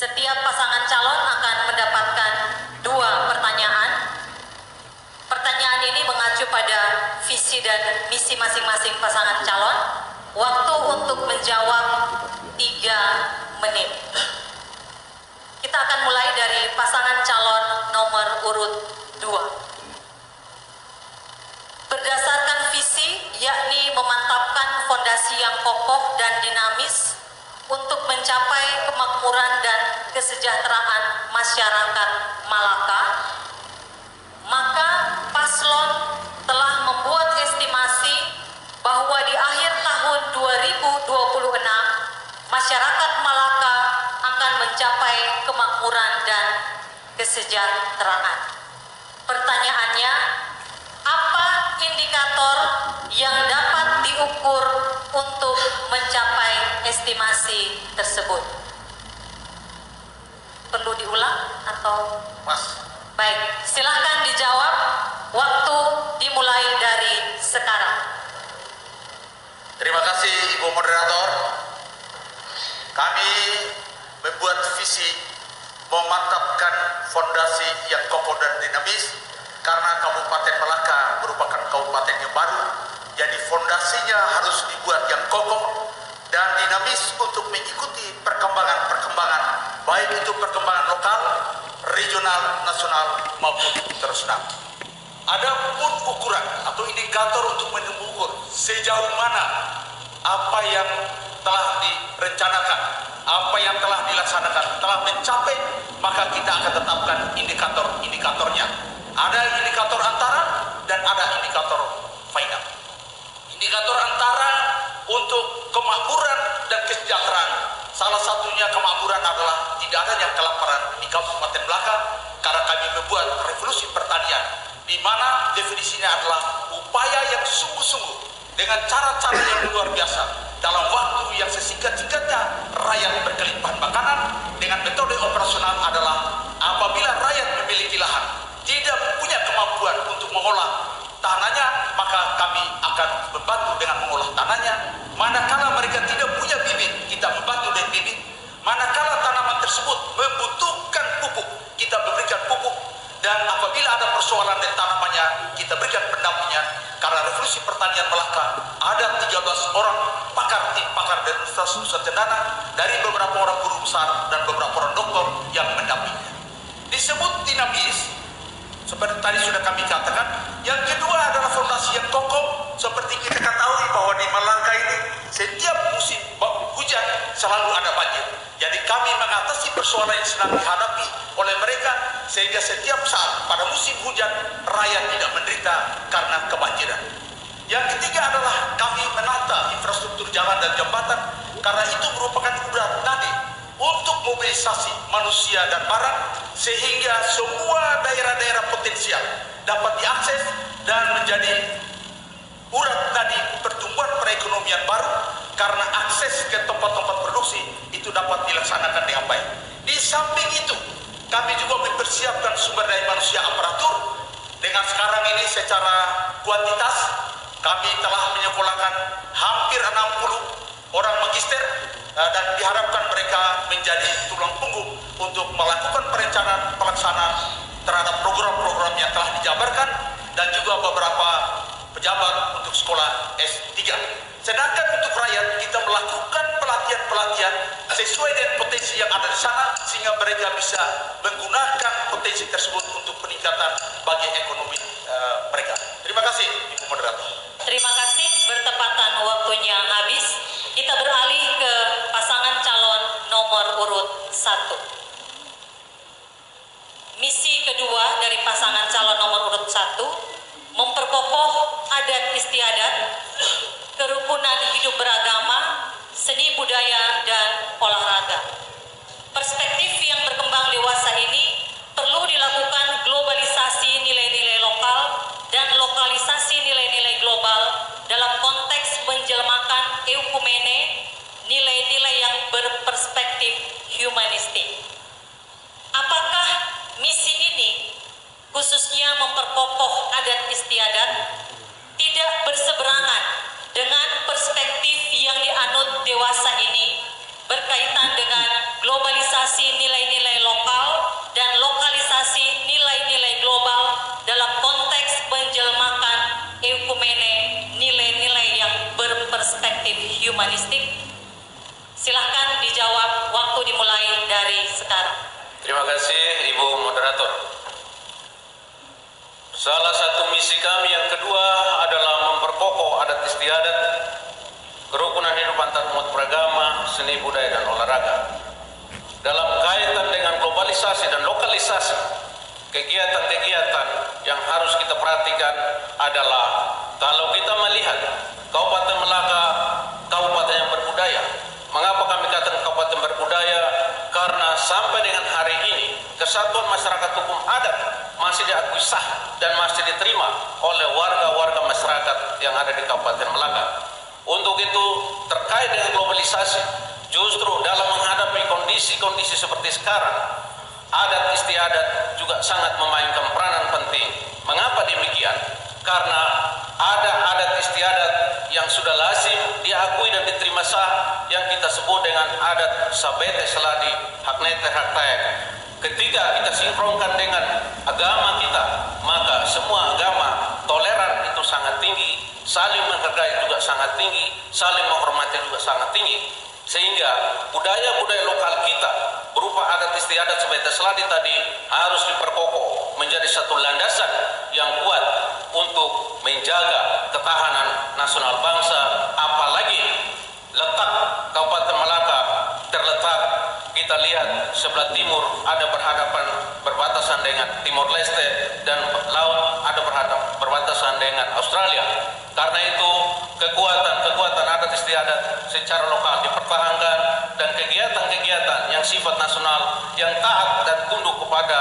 Setiap pasangan calon akan mendapatkan 2 pertanyaan. Pertanyaan ini mengacu pada visi dan misi masing-masing pasangan calon. Waktu untuk menjawab 3 menit. Kita akan mulai dari pasangan calon nomor urut 2. Berdasarkan visi, yakni memantapkan fondasi yang kokoh dan dinamis untuk mencapai kemakmuran dan kesejahteraan masyarakat Malaka, maka paslon telah membuat estimasi bahwa di akhir tahun 2026 masyarakat Malaka akan mencapai kemakmuran dan kesejahteraan. Pertanyaannya, apa indikator yang dapat diukur untuk mencapai estimasi tersebut? Perlu diulang atau? Mas. Baik, silahkan dijawab. Waktu dimulai dari sekarang. Terima kasih Ibu Moderator. Kami membuat visi memantapkan fondasi yang kokoh dan dinamis karena Kabupaten Malaka merupakan kabupaten yang baru, jadi fondasinya harus dibuat yang kokoh dan dinamis untuk mengikuti perkembangan baik itu perkembangan lokal, regional, nasional maupun internasional. Adapun ukuran atau indikator untuk mengukur sejauh mana apa yang telah direncanakan, apa yang telah dilaksanakan telah mencapai, maka kita akan tetapkan indikator-indikatornya. Ada indikator antara dan ada indikator final. Indikator antara untuk kemakmuran dan kesejahteraan. Salah satunya kemakmuran adalah tidak adanya kelaparan di Kabupaten Malaka karena kami membuat revolusi pertanian, di mana definisinya adalah upaya yang sungguh-sungguh dengan cara-cara yang luar biasa dalam waktu yang sesingkat-singkatnya rakyat berkelimpahan makanan. Dengan metode operasional adalah apabila rakyat memiliki lahan tidak punya kemampuan untuk mengolah tanahnya, maka kami akan membantu dengan mengolah tanahnya. Manakala mereka tidak punya bibit, kita membantu dengan bibit. Manakala tanaman tersebut membutuhkan pupuk, kita berikan pupuk. Dan apabila ada persoalan dengan tanamannya, kita berikan pendampingan. Karena revolusi pertanian Malaka ada 13 orang tim pakar dari Universitas Nusa Cendana, dari beberapa orang guru besar dan beberapa orang doktor yang mendampingi. Disebut dinamis, seperti tadi sudah kami katakan. Yang kedua adalah fondasi yang kokoh. Seperti kita ketahui bahwa di Malaka ini setiap musim hujan selalu ada banjir. Jadi kami mengatasi persoalan yang sedang dihadapi oleh mereka sehingga setiap saat pada musim hujan rakyat tidak menderita karena kebanjiran. Yang ketiga adalah kami menata infrastruktur jalan dan jembatan karena itu merupakan urat nadi untuk mobilisasi manusia dan barang sehingga semua daerah-daerah potensial dapat diakses dan menjadi urat nadi pertumbuhan perekonomian baru karena akses ke tempat-tempat produksi itu dapat dilaksanakan dengan baik. Di samping itu, kami juga mempersiapkan sumber daya manusia aparatur. Dengan sekarang ini secara kuantitas, kami telah menyekolahkan hampir 60 orang magister dan diharapkan mereka menjadi tulang punggung untuk melakukan perencanaan pelaksanaan terhadap program-program yang telah dijabarkan dan juga beberapa pejabat untuk sekolah S3. Sedangkan untuk rakyat kita melakukan pelatihan-pelatihan sesuai dengan potensi yang ada di sana sehingga mereka bisa menggunakan potensi tersebut untuk peningkatan bagi ekonomi mereka. Terima kasih Ibu Moderator. Terima kasih, bertepatan waktunya habis. Kita beralih ke pasangan calon nomor urut 1. Misi kedua dari pasangan calon nomor urut 1 memperkokoh adat istiadat, kerukunan hidup beragama, seni budaya, dan olahraga. Perspektif yang berkembang dewasa ini perlu dilakukan globalisasi nilai-nilai lokal dan lokalisasi nilai-nilai global dalam konteks menjelmakan eukumene, nilai-nilai yang berperspektif humanistik. Apakah misi ini khususnya memperkokoh adat istiadat tidak berseberangan dengan perspektif yang dianut dewasa ini berkaitan dengan Silahkan dijawab, waktu dimulai dari sekarang. Terima kasih Ibu Moderator. Salah satu misi kami yang kedua adalah memperkokoh adat istiadat, kerukunan hidup antar umat beragama, seni budaya dan olahraga. Dalam kaitan dengan globalisasi dan lokalisasi, kegiatan-kegiatan yang harus kita perhatikan adalah kalau kita melihat Kabupaten Melaka, kabupaten yang berbudaya. Mengapa kami katakan kabupaten berbudaya? Karena sampai dengan hari ini kesatuan masyarakat hukum adat masih diakui sah dan masih diterima oleh warga-warga masyarakat yang ada di Kabupaten Melaka. Untuk itu, terkait dengan globalisasi, justru dalam menghadapi kondisi-kondisi seperti sekarang, adat istiadat juga sangat memainkan peranan penting. Mengapa demikian? Karena ada adat istiadat yang sudah lazim diakui dan diterima sah yang kita sebut dengan adat sabete seladi haknete haktaek. Ketika kita sinkronkan dengan agama kita, maka semua agama toleran itu sangat tinggi, saling menghargai juga sangat tinggi, saling menghormati juga sangat tinggi. Sehingga budaya-budaya lokal kita berupa adat istiadat sabete seladi tadi harus diperkokoh menjadi satu landasan yang kuat untuk menjaga ketahanan nasional bangsa. Apalagi letak Kabupaten Melaka terletak, kita lihat sebelah timur ada berbatasan dengan Timor Leste dan laut ada berbatasan dengan Australia. Karena itu kekuatan adat istiadat secara lokal dipertahankan dan kegiatan-kegiatan yang sifat nasional yang taat dan tunduk kepada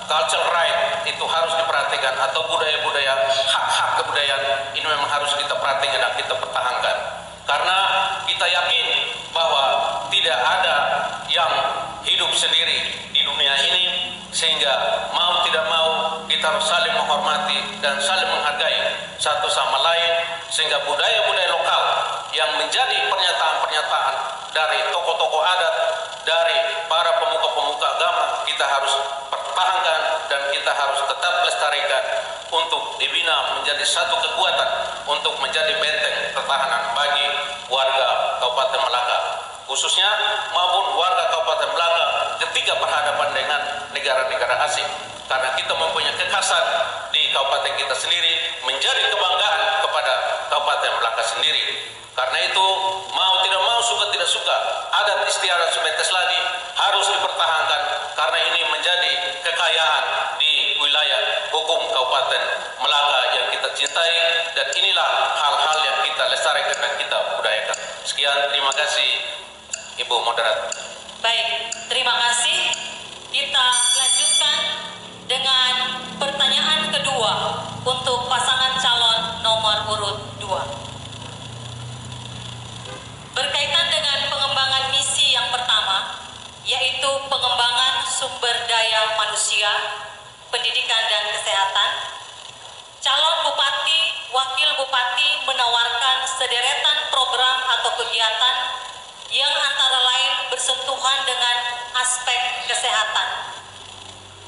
cultural right itu harus diperhatikan, atau budaya-budaya hak-hak kebudayaan ini memang harus kita perhatikan dan kita pertahankan. Karena kita yakin bahwa tidak ada yang hidup sendiri di dunia ini, sehingga mau tidak mau kita harus saling menghormati dan saling menghargai satu sama lain, sehingga budaya-budaya lokal yang menjadi pernyataan-pernyataan dari tokoh-tokoh adat, dari para pemuka-pemuka agama, kita harus pertahankan dan kita harus tetap lestarikan untuk dibina menjadi satu kekuatan untuk menjadi benteng pertahanan bagi warga Kabupaten Melaka, khususnya maupun warga Kabupaten Melaka ketika berhadapan dengan negara-negara asing. Karena kita mempunyai kekhasan di kabupaten kita sendiri, menjadi kebanggaan kepada Kabupaten Melaka sendiri. Karena itu, mau tidak mau, suka tidak suka, adat istiadat sabete seladi harus dipertahankan karena ini menjadi kekayaan di wilayah hukum Kabupaten Melaka yang kita cintai, dan inilah hal-hal yang kita lestarikan dan kita budayakan. Sekian, terima kasih Ibu Moderator. Baik, terima kasih. Kita lanjutkan dengan pertanyaan kedua untuk pasangan calon nomor urut 2. Berkaitan dengan pengembangan misi yang pertama, yaitu pengembangan sumber daya manusia, pendidikan dan kesehatan, calon bupati, wakil bupati menawarkan sederetan program atau kegiatan yang antara lain bersentuhan dengan aspek kesehatan.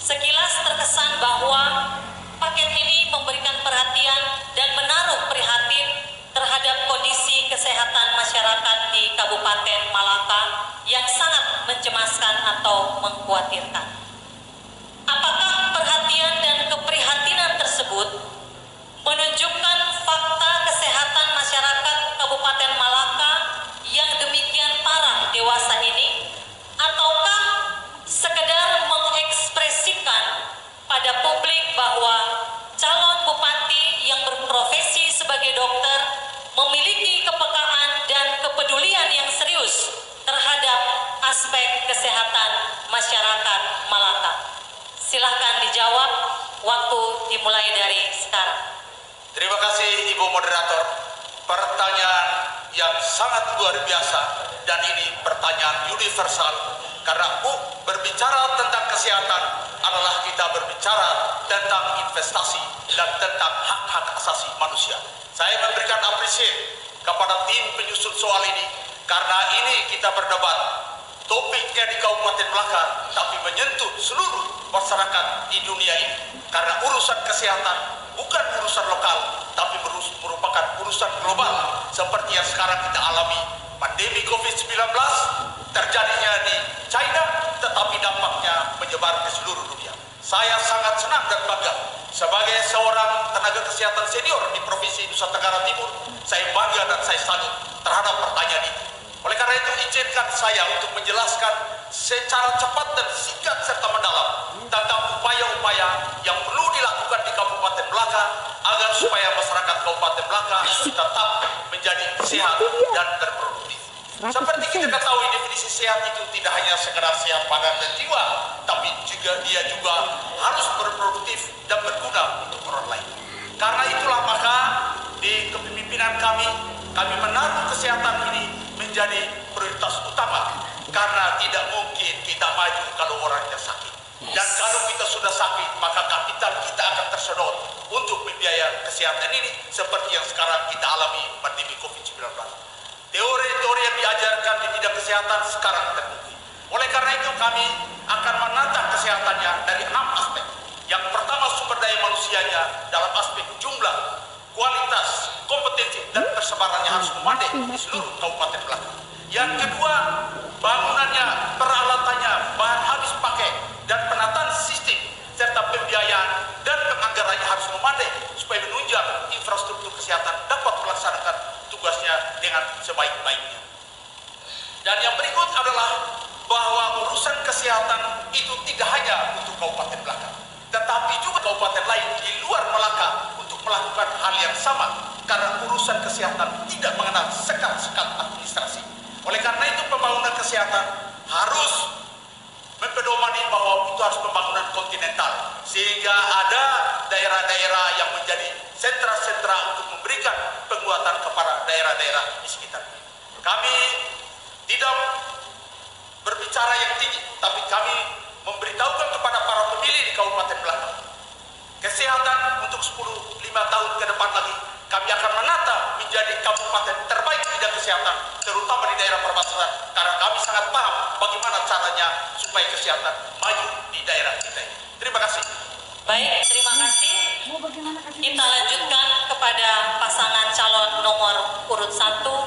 Sekilas terkesan bahwa paket ini memberikan perhatian dan menaruh prihatin terhadap kondisi kesehatan masyarakat di Kabupaten Malaka yang sangat mencemaskan atau mengkhawatirkan. Apakah perhatian dan keprihatinan tersebut menunjukkan fakta kesehatan masyarakat Kabupaten Malaka yang demikian parah dewasa ini, ataukah sekedar mengekspresikan pada publik bahwa calon bupati yang berprofesi sebagai dokter memiliki kepekaan dan kepedulian yang serius terhadap aspek kesehatan masyarakat Malaka? Silahkan dijawab, waktu dimulai dari sekarang. Terima kasih Ibu Moderator. Pertanyaan yang sangat luar biasa, dan ini pertanyaan universal, karena berbicara tentang kesehatan adalah kita berbicara tentang investasi dan tentang hak-hak asasi manusia. Saya memberikan apresiasi kepada tim penyusun soal ini, karena ini kita berdebat topiknya di Kabupaten Melaka, tapi menyentuh seluruh masyarakat di dunia ini. Karena urusan kesehatan bukan urusan lokal, tapi merupakan urusan global, seperti yang sekarang kita alami pandemi COVID-19 terjadinya di China, tetapi dampaknya menyebar ke seluruh dunia. Saya sangat senang dan bangga sebagai seorang tenaga kesehatan senior di Provinsi Nusa Tenggara Timur. Saya bangga dan saya salut terhadap pertanyaan itu. Oleh karena itu, izinkan saya untuk menjelaskan secara cepat dan singkat serta mendalam tentang upaya-upaya yang perlu dilakukan di Kabupaten Melaka agar supaya masyarakat Kabupaten Melaka tetap menjadi sehat dan berproduktif. Seperti kita ketahui, definisi sehat itu tidak hanya sekedar sehat badan dan jiwa, tapi juga dia juga harus berproduktif dan berguna untuk orang lain. Karena itulah maka di kepemimpinan kami menaruh kesehatan ini menjadi prioritas utama, karena tidak mungkin kita maju kalau orangnya sakit. Dan kalau kita sudah sakit, maka kapital kita akan tersedot untuk membiayai kesehatan ini seperti yang sekarang kita alami pandemi COVID-19. Teori-teori yang diajarkan di bidang kesehatan sekarang terbukti. Oleh karena itu kami akan menata kesehatannya dari 6 aspek. Yang pertama, sumber daya manusianya dalam aspek jumlah, kualitas, kompetensi, dan persebarannya harus memadai di seluruh Kabupaten Melaka. Yang kedua, bangunannya, peralatannya, bahan habis pakai, dan penataan sistem, serta pembiayaan dan penganggarannya harus memadai supaya menunjang infrastruktur kesehatan dapat melaksanakan tugasnya dengan sebaik-baiknya. Dan yang berikut adalah bahwa urusan kesehatan itu tidak hanya untuk Kabupaten Melaka, tetapi juga kabupaten lain di luar Melaka untuk melakukan hal yang sama, karena urusan kesehatan tidak mengenal sekat-sekat administrasi. Oleh karena itu, pembangunan kesehatan harus mempedomani bahwa itu harus pembangunan kontinental, sehingga ada daerah-daerah yang menjadi sentra-sentra untuk memberikan penguatan kepada daerah-daerah di sekitar. Kami tidak berbicara yang tinggi, tapi kami memberitahukan kepada para pemilih di Kabupaten Melaka, kesehatan untuk 5 tahun ke depan lagi kami akan menata menjadi kabupaten terbaik di bidang kesehatan, terutama di daerah perbatasan, karena kami sangat paham bagaimana caranya supaya kesehatan maju di daerah kita. Terima kasih. Baik, terima kasih. Kita lanjutkan kepada pasangan calon nomor urut 1.